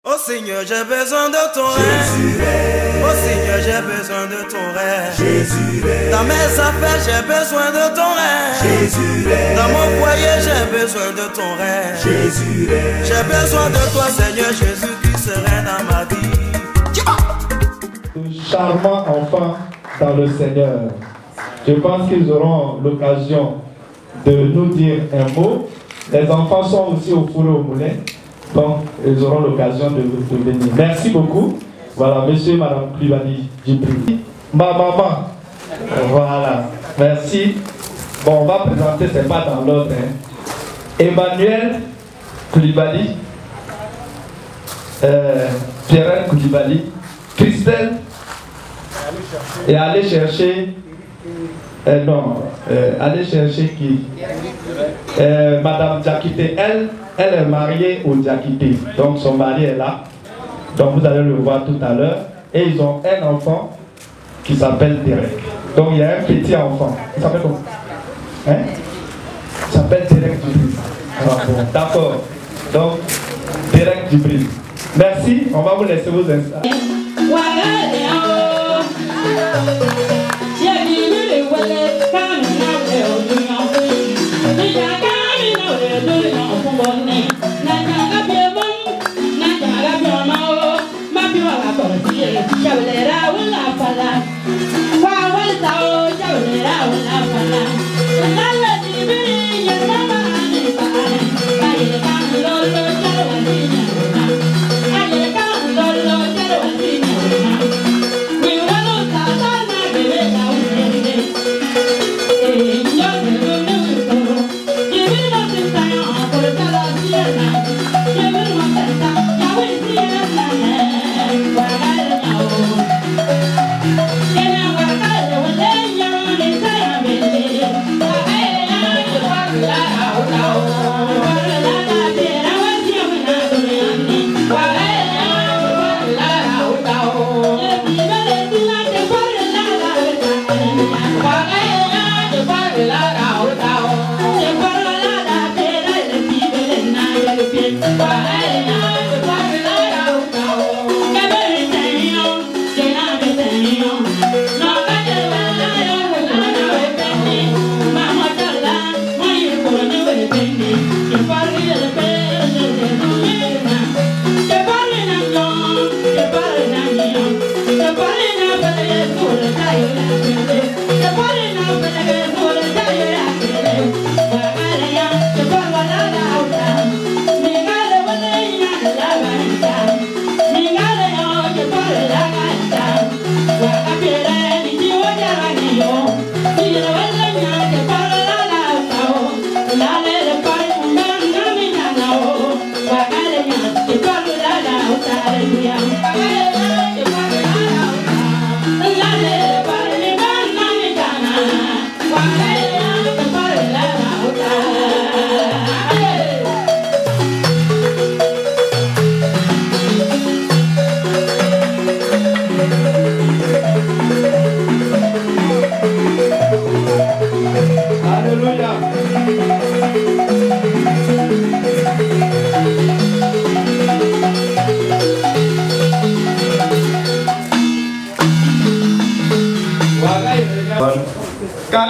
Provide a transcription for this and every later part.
Oh Seigneur, j'ai besoin de ton règne. Oh Seigneur, j'ai besoin de ton règne. Dans mes affaires, j'ai besoin de ton règne. Dans mon foyer, j'ai besoin de ton règne. J'ai besoin de toi, Seigneur Jésus, qui serait dans ma vie. Charmants enfants dans le Seigneur. Je pense qu'ils auront l'occasion de nous dire un mot. Les enfants sont aussi au four et au moulin. Donc, ils auront l'occasion de venir. Merci beaucoup. Voilà, monsieur et madame Koulibaly Djibril. Ma maman. Voilà, merci. Bon, on va présenter, c'est pas dans l'ordre. Hein. Emmanuel Koulibaly, Pierre Koulibaly, Christelle, et aller chercher. Allez chercher qui Madame Diakité, elle est mariée au Diakité, donc son mari est là, donc vous allez le voir tout à l'heure, et ils ont un enfant qui s'appelle Derek. Donc il y a un petit enfant, il s'appelle comment? Hein? Il s'appelle Derek Djibril. Ah, bon, d'accord, donc Derek Djibril. Merci, on va vous laisser vous installer.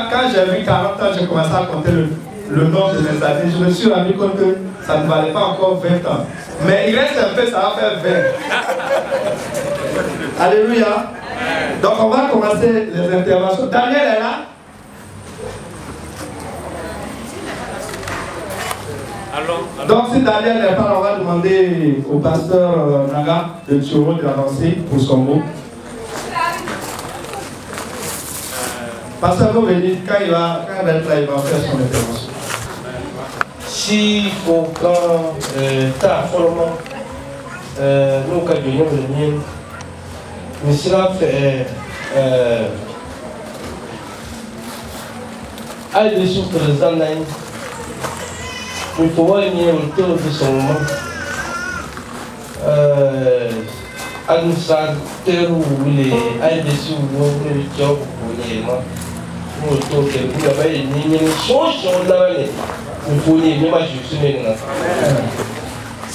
Quand j'ai vu 40 ans, j'ai commencé à compter le nombre de mes années. Je me suis rendu compte que ça ne valait pas encore 20 ans. Mais il reste un peu, ça va faire 20. Alléluia. Donc on va commencer les interventions. Daniel est là. Donc si Daniel n'est pas là, on va demander au pasteur Naga de Tchoro d'avancer pour son mot. Pasteur Bobéni, quand il va être là, il va faire son intervention. Si au camp Tafoloma, nous cabions le mien, mais cela fait à des sous président, il faut voir autour de son moment. Administrateur ou les ADC ou les jobs ou les gens.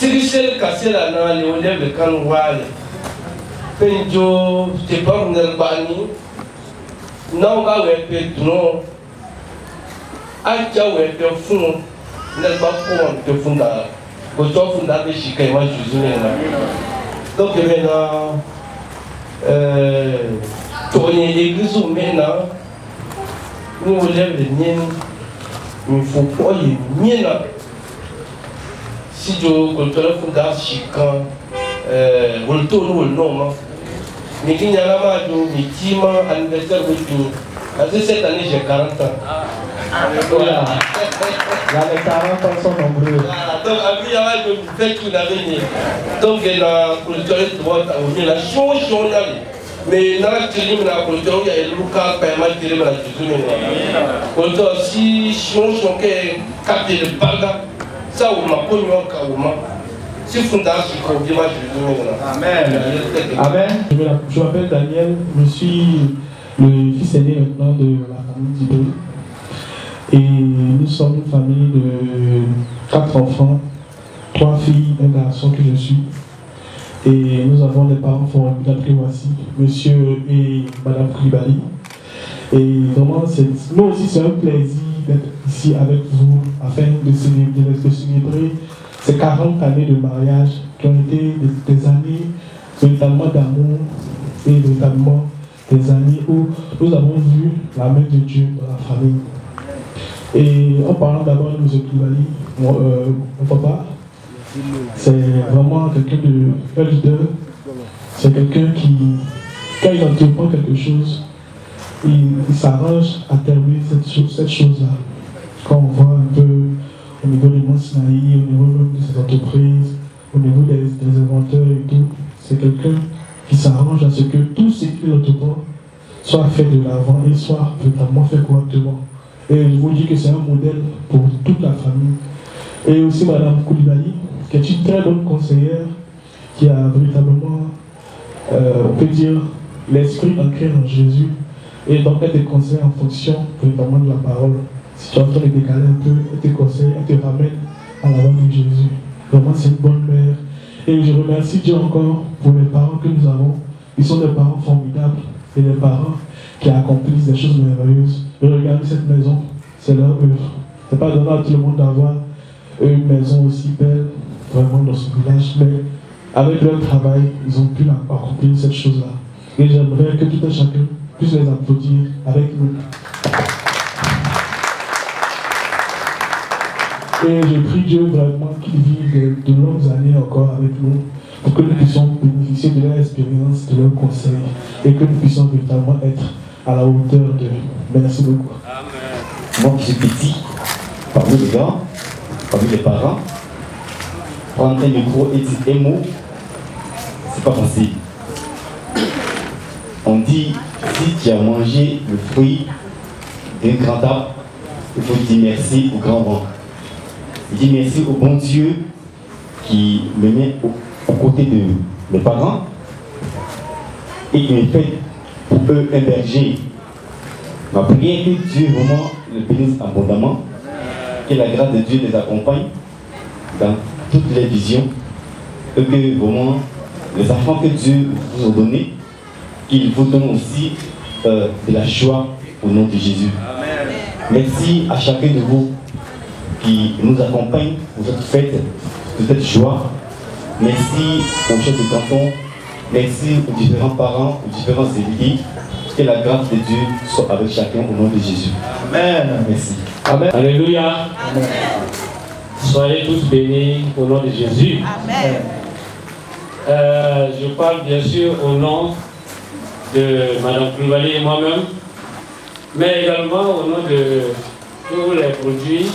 Si c'est cassé là, on lève le canoual. Penjo, tu n'es pas venu bani. Non, on va faire non. Aïcha, on va faire fond. N'est pas pour te fondre. Quand tu as fondé des chicanes, moi je suis donc maintenant, tourner l'église ou maintenant, nous on lève les miennes. Il ne faut pas les miennes. Si tu as fondé des chicanes, on le tourne ou le nom. Mais il y a un anniversaire de fini. Cette année, j'ai 40 ans. Voilà. Là, les 40 ans sont nombreux. Donc, il y a un fait tout l'avenir. Donc, il y a un culture de la chose, mais dans la télé, la culture, il y a le local, permet de la culture. Si je suis capté de baga, ça, on m'a connu en cas. Amen. Amen. Je m'appelle Daniel, je suis le fils aîné maintenant de la famille d'Ibré. Et nous sommes une famille de 4 enfants, 3 filles, un garçon que je suis. Et nous avons des parents formidables que voici, monsieur et madame Koulibaly. Et vraiment, nous aussi, c'est un plaisir d'être ici avec vous afin de célébrer ces 40 années de mariage qui ont été des années véritablement d'amour et véritablement des années où nous avons vu la main de Dieu dans la famille. Et en parlant d'abord de M. Koulibaly, mon papa, c'est vraiment quelqu'un de leader, c'est quelqu'un qui, quand il entreprend quelque chose, il s'arrange à terminer cette chose-là. Quand on voit un peu au niveau du Mont Sinaï, au niveau même de ses entreprises, au niveau des inventeurs et tout, c'est quelqu'un qui s'arrange à ce que tout ce qu'il entreprend soit fait de l'avant et soit véritablement fait correctement. Et je vous dis que c'est un modèle pour toute la famille. Et aussi Mme Koulibaly, qui est une très bonne conseillère, qui a véritablement, on peut dire, l'esprit ancré en Jésus. Et donc elle te conseille en fonction véritablement de la parole. Si tu es en train de décaler un peu, elle te conseille, elle te ramène à la voix de Jésus. Vraiment, c'est une bonne mère. Et je remercie Dieu encore pour les parents que nous avons. Ils sont des parents formidables et des parents qui accomplissent des choses merveilleuses. Et regardez cette maison, c'est leur œuvre. Ce n'est pas donné à tout le monde d'avoir une maison aussi belle, vraiment dans ce village, mais avec leur travail, ils ont pu accomplir cette chose-là. Et j'aimerais que tout un chacun puisse les applaudir avec nous. Et je prie Dieu vraiment qu'il vive de longues années encore avec nous pour que nous puissions bénéficier de leur expérience, de leurs conseils et que nous puissions véritablement être à la hauteur d'eux. Merci beaucoup. Amen. Moi qui suis petit, parmi les gars, parmi les parents, prendre un micro et dire un mot, c'est pas facile. On dit, si tu as mangé le fruit d'un grand arbre, il faut dire merci au grand vent. Je dis merci au bon Dieu qui me met aux côtés de mes parents et qui me fait pour eux un berger. Ma prière est que Dieu vraiment le bénisse abondamment, que la grâce de Dieu les accompagne dans toutes les visions et que vraiment les enfants que Dieu vous a donnés, qu'il vous donne aussi de la joie au nom de Jésus. Amen. Merci à chacun de vous qui nous accompagne pour cette fête, de cette joie. Merci aux chefs de canton, merci aux différents parents, aux différents élus. Que la grâce de Dieu soit avec chacun au nom de Jésus. Amen. Merci. Amen. Alléluia. Amen. Soyez tous bénis au nom de Jésus. Amen. Je parle bien sûr au nom de Mme Koulibaly et moi-même, mais également au nom de tous les produits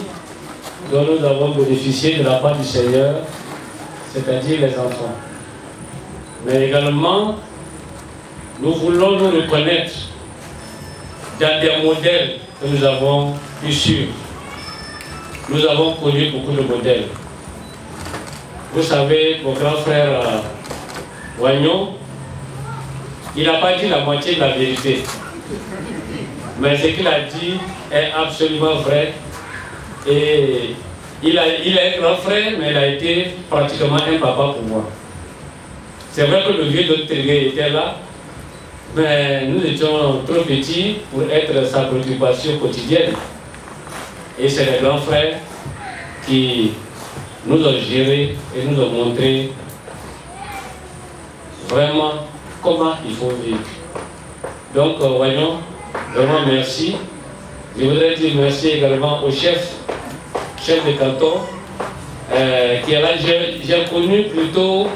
dont nous avons bénéficié de la part du Seigneur, c'est-à-dire les enfants. Mais également, nous voulons nous reconnaître dans des modèles que nous avons pu suivre. Nous avons connu beaucoup de modèles. Vous savez, mon grand frère Wagnon, il n'a pas dit la moitié de la vérité. Mais ce qu'il a dit est absolument vrai. Et il a un grand frère, mais il a été pratiquement un papa pour moi. C'est vrai que le vieux docteur était là, mais nous étions trop petits pour être sa préoccupation quotidienne. Et c'est les grands frères qui nous ont gérés et nous ont montré vraiment comment il faut vivre. Donc, voyons, vraiment merci. Je voudrais dire merci également au chef de canton, qui est là. J'ai connu plutôt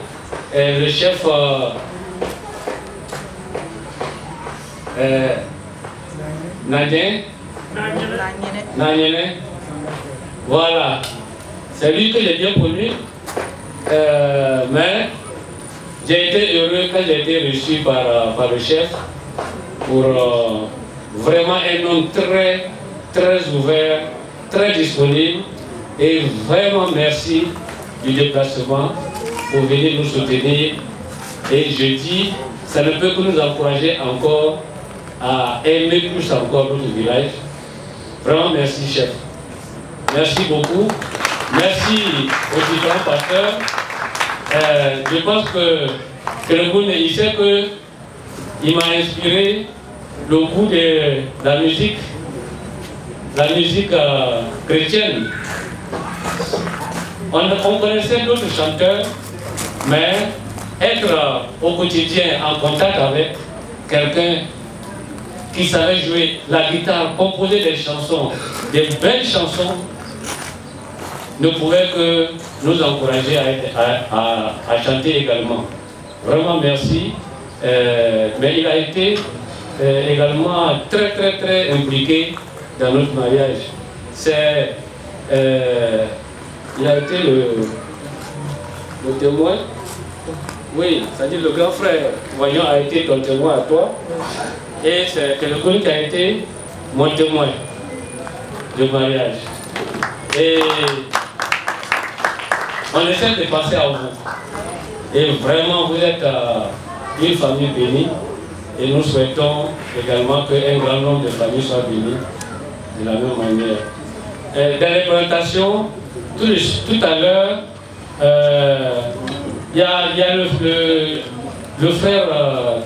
le chef Nadien. Voilà, c'est lui que j'ai bien connu, mais j'ai été heureux quand j'ai été reçu par le chef pour vraiment un homme très ouvert, très disponible, et vraiment merci du déplacement pour venir nous soutenir. Et je dis, ça ne peut que nous encourager encore à aimer plus encore notre village. Vraiment merci chef. Merci beaucoup. Merci aux différents pasteurs. Je pense que le monde, il sait qu'il m'a inspiré le goût de la musique chrétienne. On connaissait d'autres chanteurs, mais être au quotidien en contact avec quelqu'un qui savait jouer la guitare, composer des chansons, des belles chansons, ne pouvait que nous encourager à chanter également. Vraiment merci. Mais il a été également très impliqué dans notre mariage. Il a été le témoin. Oui, c'est-à-dire le grand frère, voyons, a été ton témoin à toi. Et c'est quelqu'un qui a été mon témoin de mariage. Et on essaie de passer à vous. Et vraiment, vous êtes une famille bénie. Et nous souhaitons également qu'un grand nombre de familles soient bénies de la même manière. Dans les présentations, tout à l'heure, il y a le frère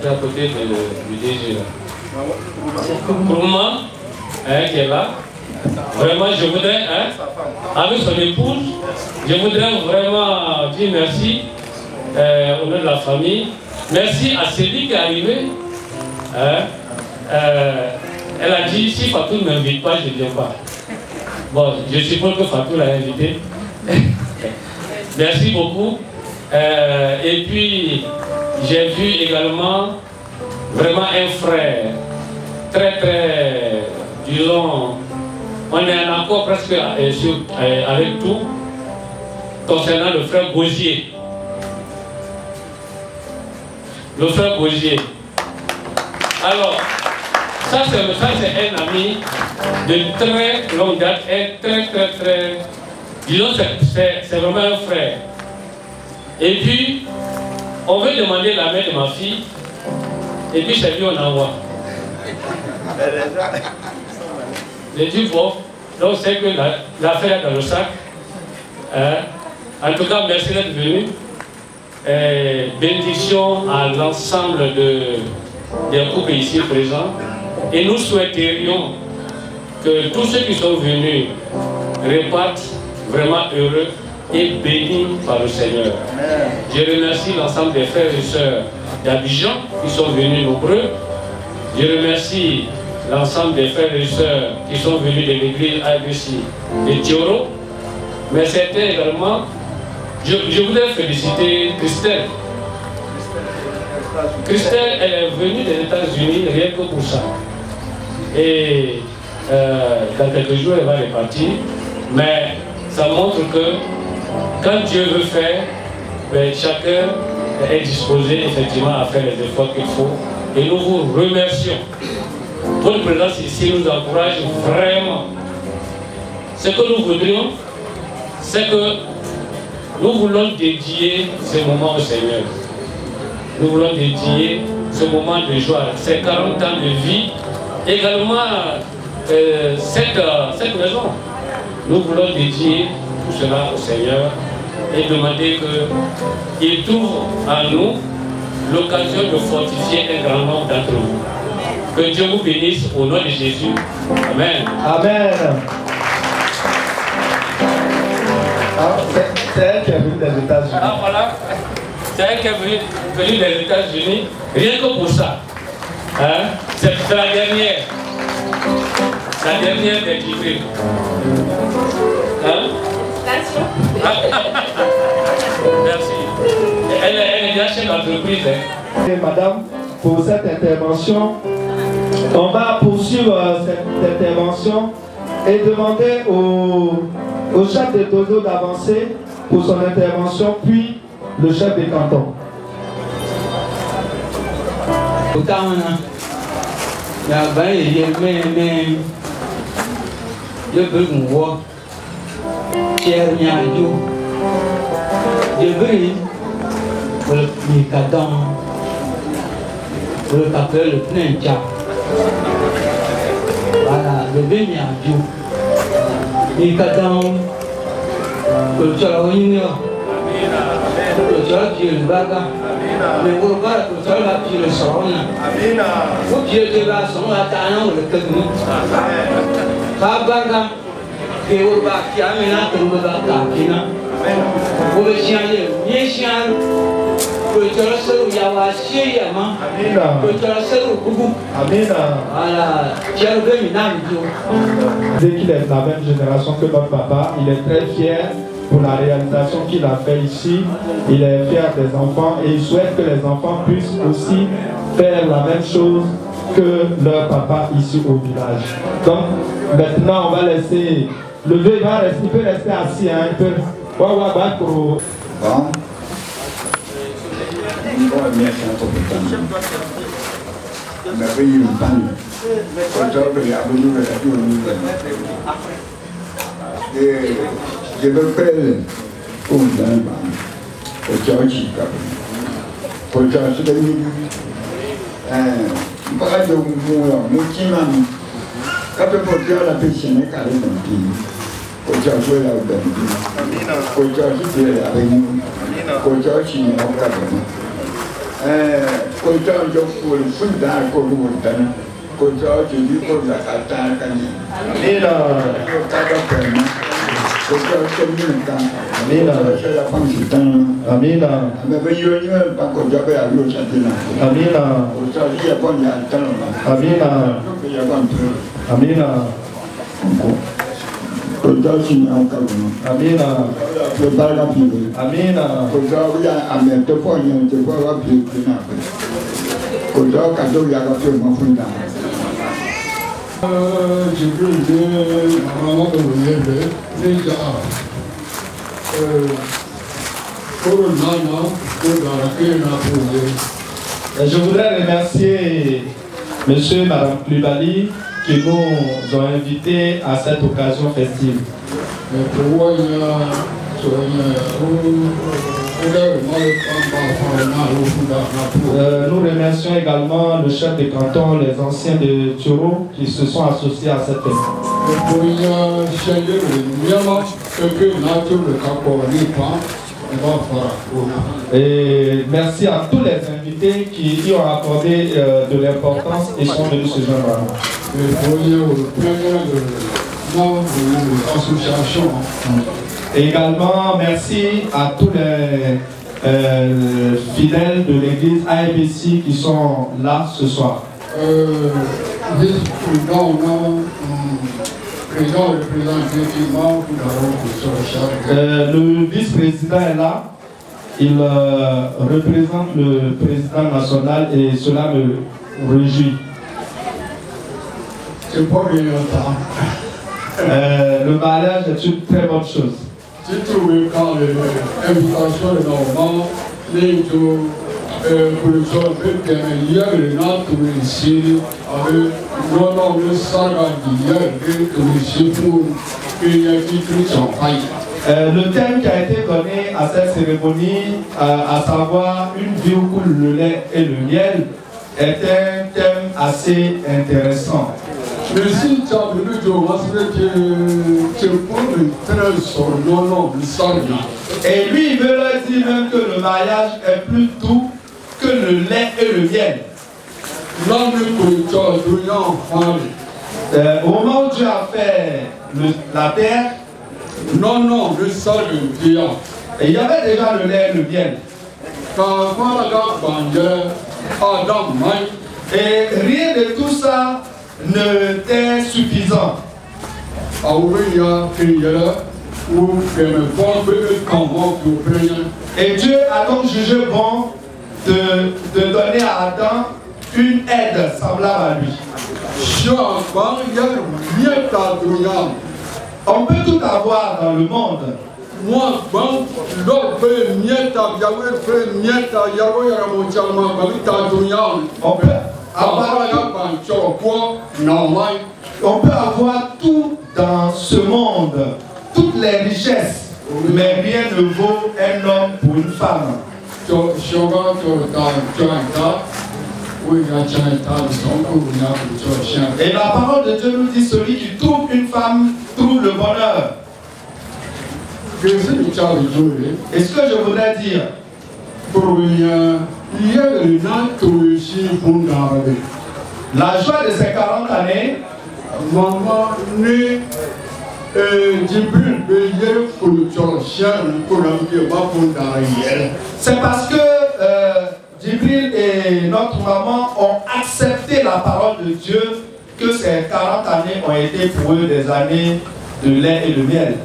qui est à côté du DG. Kourma, qui est là. Vraiment, je voudrais, avec son épouse, je voudrais vraiment dire merci au nom de la famille. Merci à celui qui est arrivé. Elle a dit, si Fatou ne m'invite pas, je ne viens pas. Bon, je suppose que Fatou l'a invité. Merci beaucoup. Et puis, j'ai vu également vraiment un frère très, disons, on est en accord presque avec tout concernant le frère Gosier. Le frère Gosier. Alors, ça c'est un ami de très longue date, et très, disons, c'est vraiment un frère. Et puis, on veut demander la main de ma fille, et puis c'est lui on envoie. J'ai dit bon, donc c'est que l'affaire est dans le sac. En tout cas, merci d'être venu. Bénédiction à l'ensemble des couples ici présents. Et nous souhaiterions que tous ceux qui sont venus repartent vraiment heureux et bénis par le Seigneur. Je remercie l'ensemble des frères et sœurs d'Abidjan qui sont venus nombreux. Je remercie l'ensemble des frères et sœurs qui sont venus de l'église ABC de Tioro. Mais c'était également, je voudrais féliciter Christelle. Christelle, elle est venue des États-Unis rien que pour ça. Et dans quelques jours, elle va repartir. Mais ça montre que quand Dieu veut faire, ben, chacun est disposé effectivement à faire les efforts qu'il faut. Et nous vous remercions. Votre présence ici nous encourage vraiment. Ce que nous voudrions, c'est que nous voulons dédier ce moment au Seigneur. Nous voulons dédier ce moment de joie, ces 40 ans de vie, également cette maison. Nous voulons dédier tout cela au Seigneur et demander qu'il trouve en nous l'occasion de fortifier un grand nombre d'entre vous. Que Dieu vous bénisse au nom de Jésus. Amen. Amen. C'est elle qui est venue des États-Unis. Ah voilà, c'est elle qui est venue des États-Unis, rien que pour ça. Hein? C'est la dernière des livrées. Hein? Merci. Elle est déjà chez l'entreprise. Hein? Et madame, pour cette intervention, on va poursuivre cette intervention et demander au chef de Dodo d'avancer pour son intervention, puis le chef des cantons. Voilà, le bien à Dieu. Et quand le soleil est le soleil qui est le baga, mais vous voyez que le soleil qui est le soleil. Vous qui êtes là, sont là, t'as le cadeau. Pas baga, et vous voyez qu'il y a un peu de baga, vous voyez qu'il y a un chien. Dès qu'il est de la même génération que notre papa, il est très fier pour la réalisation qu'il a fait ici. Il est fier des enfants et il souhaite que les enfants puissent aussi faire la même chose que leur papa ici au village. Donc maintenant on va laisser lever, il peut rester assis, hein, il peut. Bon. Je veux faire pour Je voudrais remercier Monsieur et Madame Klubali qui nous ont invités à cette occasion festive. Nous remercions également le chef de canton, les anciens de Turo qui se sont associés à cette fête. Et merci à tous les invités qui y ont accordé de l'importance et sont venus se joindre à nous. Également, merci à tous les fidèles de l'église AFBC qui sont là ce soir. Le vice-président est là. Il représente le président national et cela me réjouit. Le mariage est une très bonne chose. Le thème qui a été donné à cette cérémonie, à savoir une vie où coule le lait et le miel, est un thème assez intéressant. Mais si tu as voulu dire, tu peux très sur non, non, Et lui, il veut leur dire même que le mariage est plus doux que le lait et le miel. Au moment où Dieu a fait la terre, non, non, le sol de Dieu. Et il y avait déjà le lait et le miel. Et rien de tout ça n'était suffisant. Et Dieu a donc jugé bon de donner à Adam une aide semblable à lui. On peut tout avoir dans le monde. On peut avoir tout dans ce monde, toutes les richesses, mais rien ne vaut un homme pour une femme. Et la parole de Dieu nous dit, celui qui trouve une femme trouve le bonheur. Et ce que je voudrais dire, la joie de ces 40 années, c'est parce que Djibril et notre maman ont accepté la parole de Dieu que ces 40 années ont été pour eux des années de lait et de miel.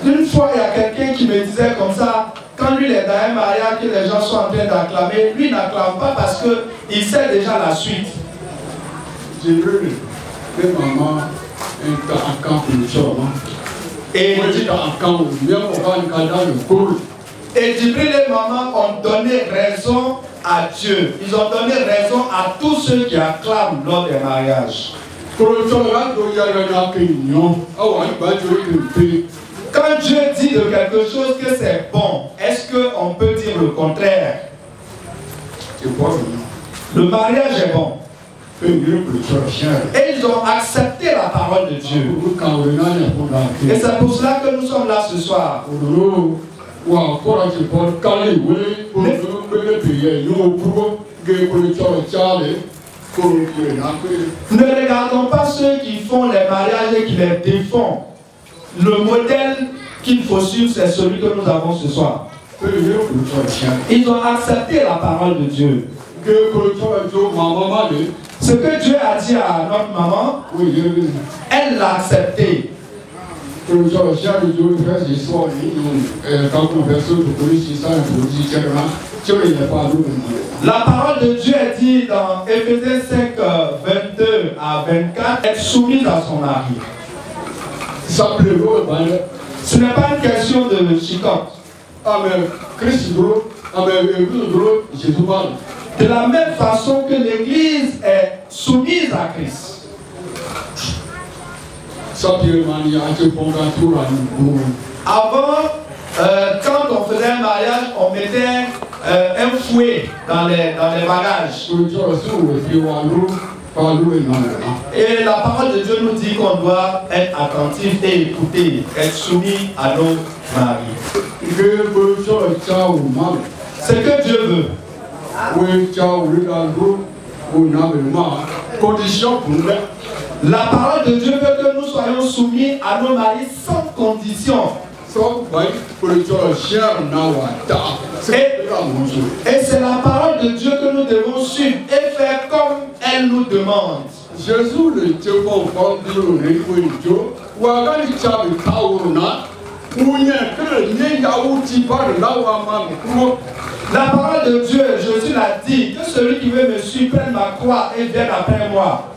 Une fois, il y a quelqu'un qui me disait comme ça, quand lui il est dans un mariage que les gens sont en train d'acclamer, lui n'acclame pas parce qu'il sait déjà la suite. Et Djibril et maman ont donné raison à Dieu. Ils ont donné raison à tous ceux qui acclament lors des mariages. Quand Dieu dit de quelque chose que c'est bon, est-ce qu'on peut dire le contraire? Le mariage est bon. Et ils ont accepté la parole de Dieu. Et c'est pour cela que nous sommes là ce soir. Ne regardons pas ceux qui font les mariages et qui les défendent. Le modèle qu'il faut suivre, c'est celui que nous avons ce soir. Ils ont accepté la parole de Dieu. Ce que Dieu a dit à notre maman, elle l'a accepté. La parole de Dieu est dit dans Éphésiens 5, 22 à 24, être soumise à son mari. Ce n'est pas une question de chicotte. De la même façon que l'Église est soumise à Christ. Avant, quand on faisait un mariage, on mettait un fouet dans les bagages. Et la parole de Dieu nous dit qu'on doit être attentif et écouter, être soumis à nos maris. Ce que Dieu veut. La parole de Dieu veut que nous soyons soumis à nos maris sans condition. Et c'est la parole de Dieu que nous devons suivre et faire comme elle nous demande. Jésus le la parole de Dieu, Jésus l'a dit, que celui qui veut me suivre prenne ma croix et vienne après moi.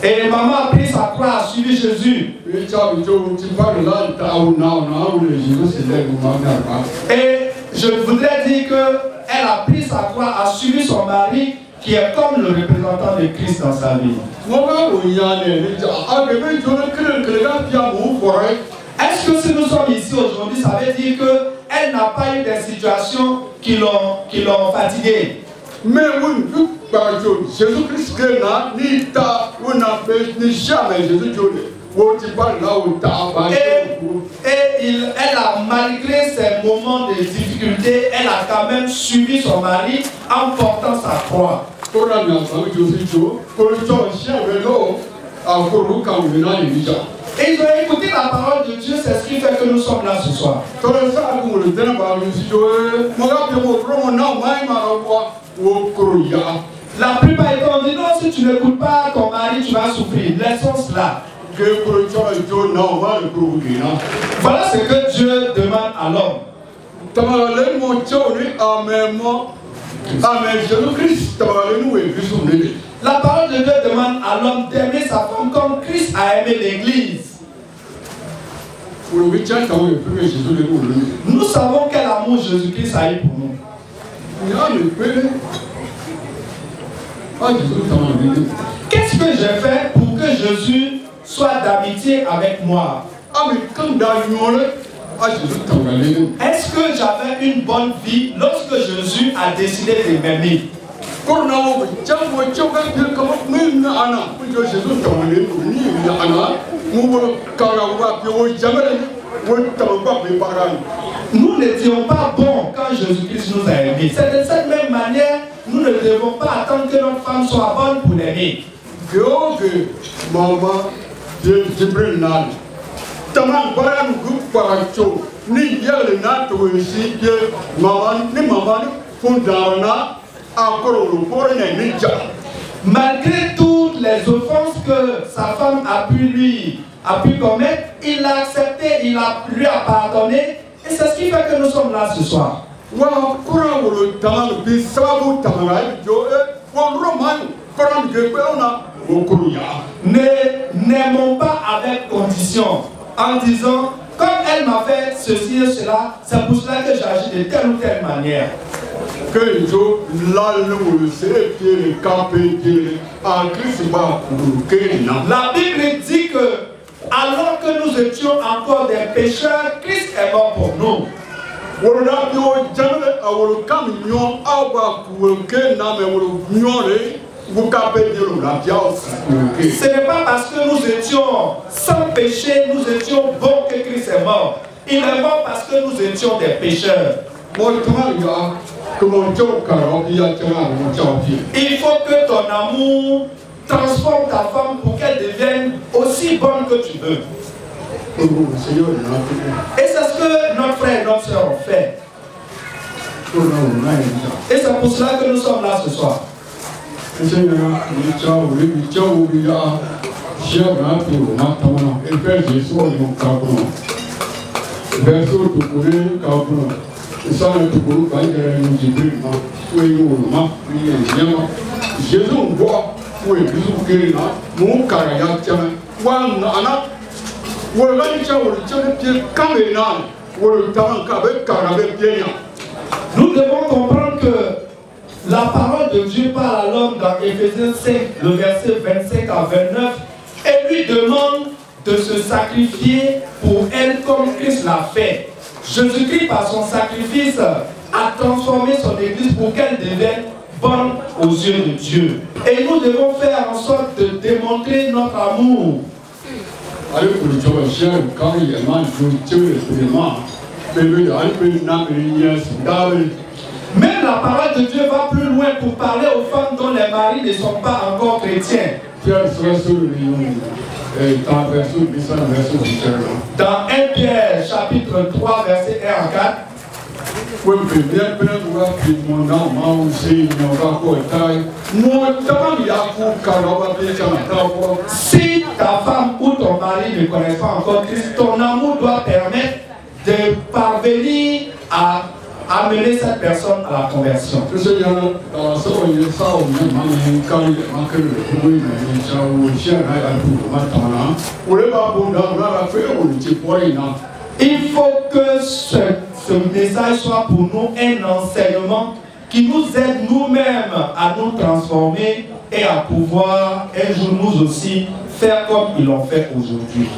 Et maman a pris sa croix, a suivi Jésus. Et je voudrais dire qu'elle elle a pris sa croix, a suivi son mari, qui est comme le représentant de Christ dans sa vie. Est-ce que si nous sommes ici aujourd'hui, ça veut dire qu'elle n'a pas eu des situations qui l'ont fatiguée? Mais oui, Jésus-Christ jamais Jésus. Et elle a, malgré ces moments de difficulté, elle a quand même suivi son mari en portant sa croix. Et ils ont écouté la parole de Dieu, c'est ce qui fait que nous sommes là ce soir. La plupart ont dit non, si tu n'écoutes pas ton mari, tu vas souffrir. Laissons cela. Voilà ce que Dieu demande à l'homme. La parole de Dieu demande à l'homme d'aimer sa femme comme Christ a aimé l'Église. Nous savons quel amour Jésus-Christ a eu pour nous. Qu'est-ce que j'ai fait pour que Jésus soit d'amitié avec moi? Est-ce que j'avais une bonne vie lorsque Jésus a décidé de m'aimer? Nous n'étions pas bons quand Jésus-Christ nous a aimés. C'est de cette même manière, nous ne devons pas attendre que notre femme soit bonne pour l'aimer. Malgré toutes les offenses que sa femme a pu commettre, il l'a accepté, lui a pardonné, et c'est ce qui fait que nous sommes là ce soir. N'aimons pas avec condition, en disant, comme elle m'a fait ceci et cela, c'est pour cela que j'agis de telle ou telle manière. La Bible dit que alors que nous étions encore des pécheurs, Christ est mort pour nous. Ce n'est pas parce que nous étions sans péché, nous étions bons que Christ est mort. Il est mort parce que nous étions des pécheurs. Il faut que ton amour transforme ta femme pour qu'elle devienne aussi bonne que tu veux. Et c'est ce que notre frère et notre soeur ont fait. Et c'est pour cela que nous sommes là ce soir. Nous devons comprendre que la parole de Dieu parle à l'homme dans Éphésiens 5, le verset 25 à 29, et lui demande de se sacrifier pour elle comme Christ l'a fait. Jésus-Christ, par son sacrifice, a transformé son Église pour qu'elle devienne bonne aux yeux de Dieu. Et nous devons faire en sorte de démontrer notre amour. Même la parole de Dieu va plus loin pour parler aux femmes dont les maris ne sont pas encore chrétiens. Dans 1 Pierre chapitre 3 verset 1 à 4. Si ta femme ou ton mari ne connaît pas encore Christ, ton amour doit permettre de parvenir à amener cette personne à la conversion. Il faut que ce message soit pour nous un enseignement qui nous aide nous-mêmes à nous transformer et à pouvoir un jour nous aussi faire comme ils l'ont fait aujourd'hui.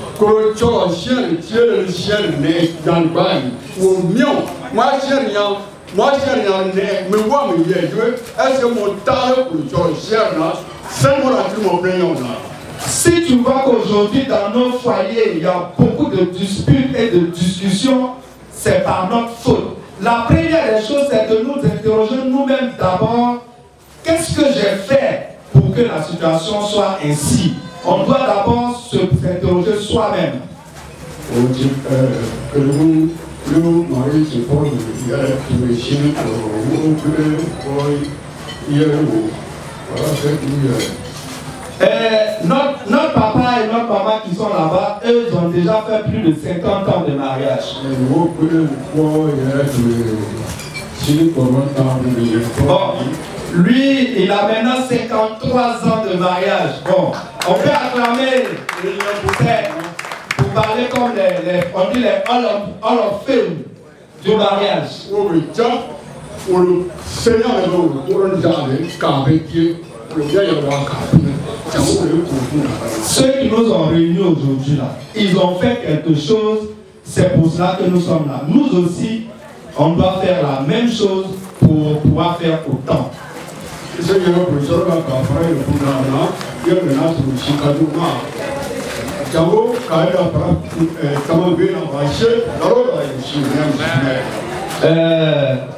Si tu vois qu'aujourd'hui dans nos foyers, il y a beaucoup de disputes et de discussions, c'est par notre faute. La première des choses, c'est de nous interroger nous-mêmes d'abord, qu'est-ce que j'ai fait pour que la situation soit ainsi? On doit d'abord s'interroger soi-même. Notre papa et notre maman qui sont là-bas, eux, ils ont déjà fait plus de 50 ans de mariage. Bon, lui, il a maintenant 53 ans de mariage. Bon, on peut acclamer pour parler comme on dit les Hall of Fame du mariage. Ceux qui nous ont réunis aujourd'hui là, ils ont fait quelque chose, c'est pour cela que nous sommes là. Nous aussi, on doit faire la même chose pour pouvoir faire autant.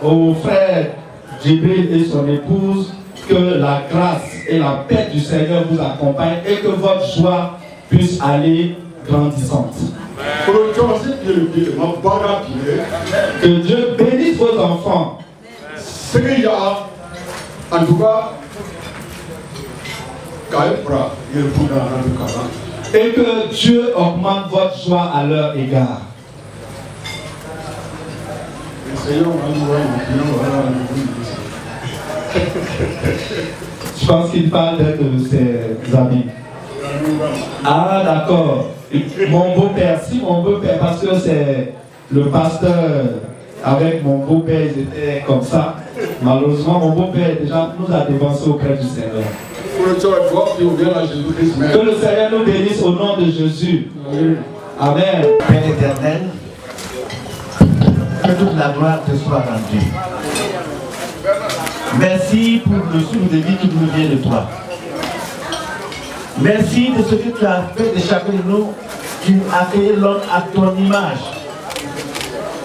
Au frère Djibril et son épouse, que la grâce et la paix du Seigneur vous accompagnent et que votre joie puisse aller grandissante. Que Dieu bénisse vos enfants. En tout cas, et que Dieu augmente votre joie à leur égard. Je pense qu'il parle d'un de ses amis. Ah d'accord. Mon beau-père, si mon beau-père, parce que c'est le pasteur avec mon beau-père, ils étaient comme ça. Malheureusement, mon beau-père déjà nous a dévancés auprès du Seigneur. Que le Seigneur nous bénisse au nom de Jésus. Amen. Père éternel, que toute la gloire te soit rendue. Merci pour le souffle de vie qui nous vient de toi. Merci de ce que tu as fait de chacun de nous. Tu as créé l'homme à ton image.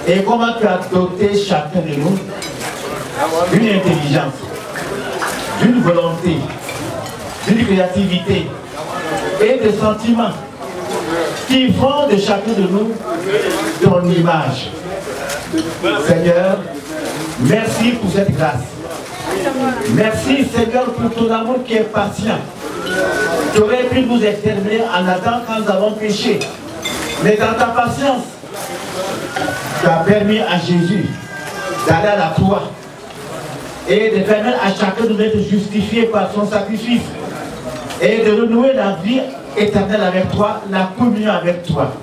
Et comment tu as doté chacun de nous d'une intelligence, d'une volonté, d'une créativité et des sentiments qui font de chacun de nous ton image. Seigneur, merci pour cette grâce. Merci Seigneur pour ton amour qui est patient. Tu aurais pu nous exterminer en attendant quand nous avons péché. Mais dans ta patience, tu as permis à Jésus d'aller à la croix et de permettre à chacun de nous d'être justifié par son sacrifice et de renouer la vie éternelle avec toi, la communion avec toi.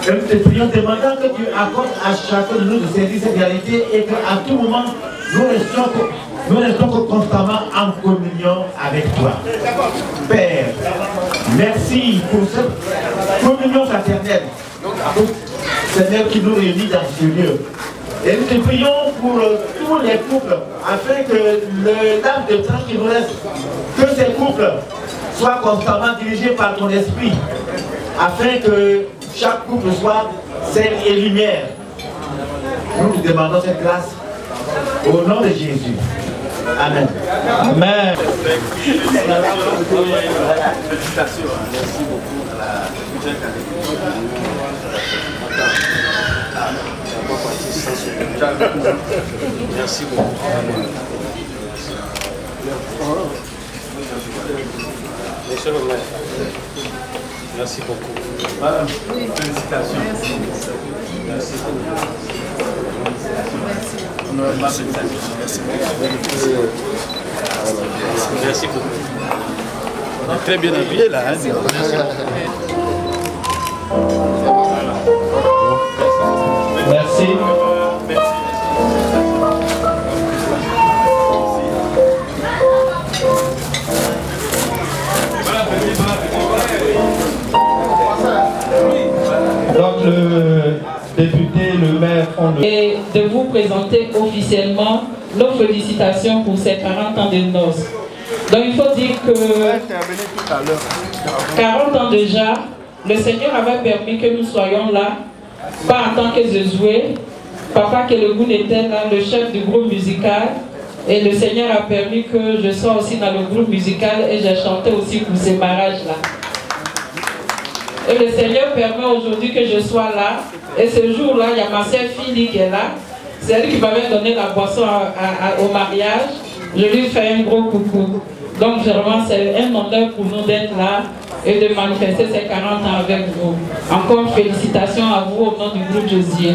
Et nous te prions demandant que tu accordes à chacun de nous de saisir cette réalité et qu'à tout moment, nous restons constamment en communion avec toi. Père, merci pour cette communion fraternelle, Seigneur, qui nous réunit dans ce lieu. Et nous te prions pour tous les couples, afin que le laps de temps qui nous reste, que ces couples soient constamment dirigés par ton esprit, afin que chaque couple soit sel et lumière. Nous te demandons cette grâce au nom de Jésus. Amen. Amen. Merci beaucoup. Monsieur le maire, merci beaucoup. Madame, félicitations. Merci beaucoup. Merci beaucoup. Merci beaucoup. On est très bien habillé là. Hein? Merci. quand le député, le maire font le... Et de vous présenter officiellement nos félicitations pour ces 40 ans de noces. Donc il faut dire que 40 ans déjà, le Seigneur avait permis que nous soyons là, pas en tant que Josué, Papa Kelogun était là, le chef du groupe musical, et le Seigneur a permis que je sois aussi dans le groupe musical et j'ai chanté aussi pour ces mariages-là. Et le Seigneur permet aujourd'hui que je sois là, et ce jour-là, il y a ma sœur Philly qui est là, c'est elle qui m'avait donné la boisson au mariage, je lui fais un gros coucou. Donc vraiment, c'est un honneur pour nous d'être là et de manifester ces 40 ans avec vous. Encore félicitations à vous au nom du groupe Josué.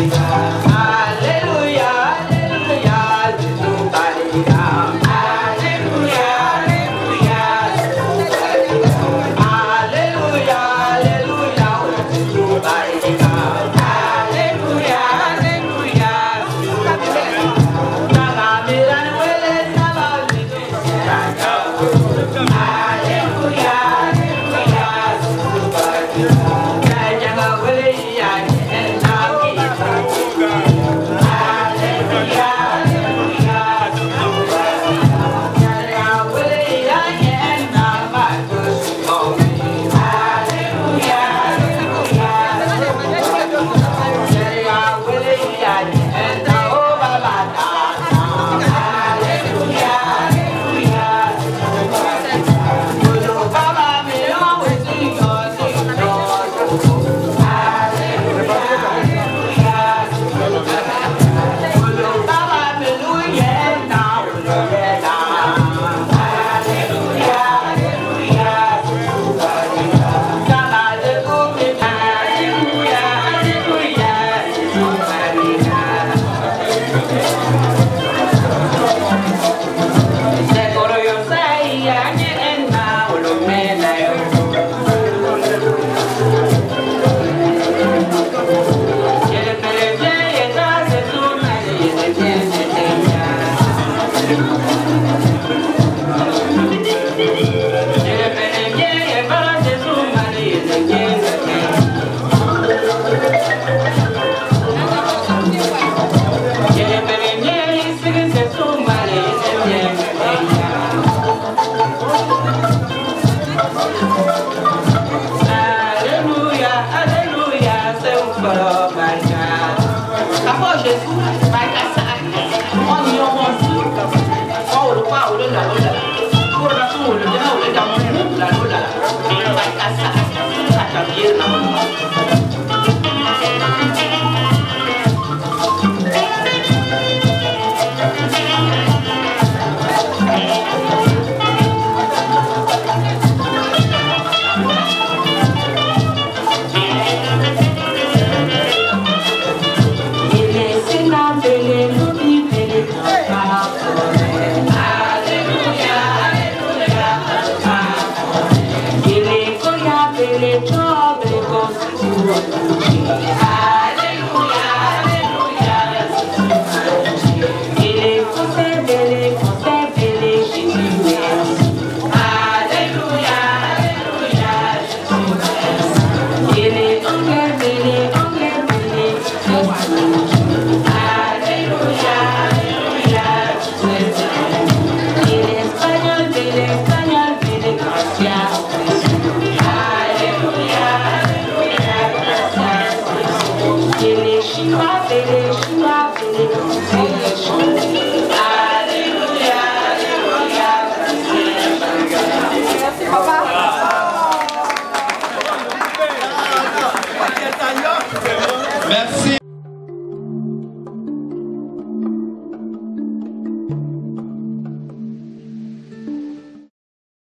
Ele